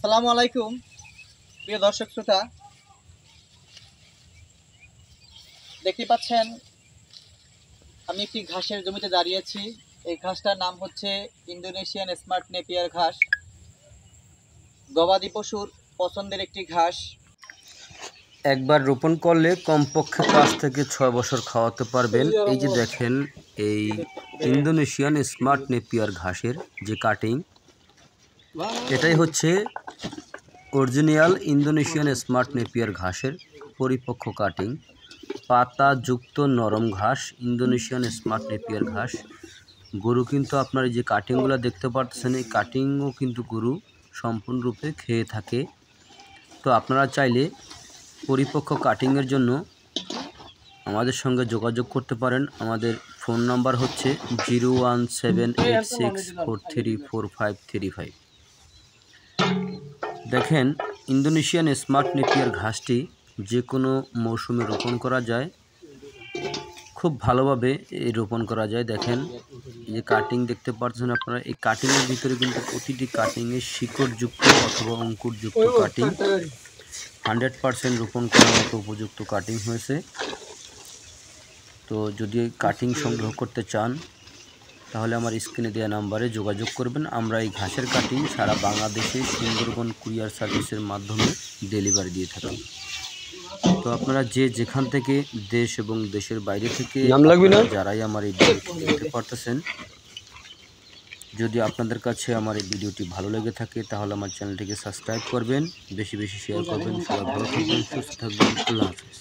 আসসালামু আলাইকুম প্রিয় দর্শক শ্রোতা, দেখতে পাচ্ছেন আমি একটি ঘাসের জমিতে দাঁড়িয়েছি। এই ঘাসটার নাম হচ্ছে ইন্দোনেশিয়ান স্মার্ট নেপিয়ার ঘাস। গবাদি পশুর পছন্দের একটি ঘাস। একবার রোপণ করলে কমপক্ষে 5 থেকে 6 বছর খাওয়াতে পারবেন। এই যে দেখেন, এই ইন্দোনেশিয়ান স্মার্ট নেপিয়ার ঘাসের যে কাটিং, এটাই হচ্ছে অরিজিনাল ইন্দোনেশিয়ান স্মার্ট নেপিয়ার ঘাসের পরিপক্ক কাটিং। পাতা যুক্ত নরম ঘাস, ইন্দোনেশিয়ান স্মার্ট নেপিয়ার ঘাস। গরু কিন্তু আপনার এই যে কাটিংগুলো দেখতে পাচ্ছেন, এই কাটিংও কিন্তু গরু সম্পূর্ণরূপে খেয়ে থাকে। তো আপনারা চাইলে পরিপক্ক কাটিংয়ের জন্য আমাদের সঙ্গে যোগাযোগ করতে পারেন। আমাদের ফোন নাম্বার হচ্ছে 01786434535। দেখেন, ইন্দোনেশিয়ান স্মার্ট নেপিয়ার ঘাসটি যে কোনো মৌসুমে রোপণ করা যায়, খুব ভালোভাবে রোপণ করা যায়। দেখেন, এই যে কাটিং দেখতে পাচ্ছেন আপনারা, এই কাটিংয়ের ভিতরে কিন্তু প্রতিটি কাটিংয়ে শিকড়যুক্ত অথবা অঙ্কুরযুক্ত কাটিং 100% রোপণ করার মতো উপযুক্ত কাটিং হয়েছে। তো যদি কাটিং সংগ্রহ করতে চান তাহলে আমার স্ক্রিনে দেওয়া নাম্বারে যোগাযোগ করবেন। আমরা এই ঘাসের কাটিং সারা বাংলাদেশে সুন্দরবন কুরিয়ার সার্ভিসের মাধ্যমে ডেলিভারি দিয়ে থাকি। তো আপনারা যে যেখান থেকে, দেশ এবং দেশের বাইরে থেকে যারাই আমার এই ভিডিওটি দেখতে পারতেছেন, যদি আপনাদের কাছে আমার এই ভিডিওটি ভালো লেগে থাকে তাহলে আমার চ্যানেলটিকে সাবস্ক্রাইব করবেন, বেশি বেশি শেয়ার করবেন। সবাই ভালো থাকবেন, সুস্থ থাকবেন। আল্লাহ হাফেজ।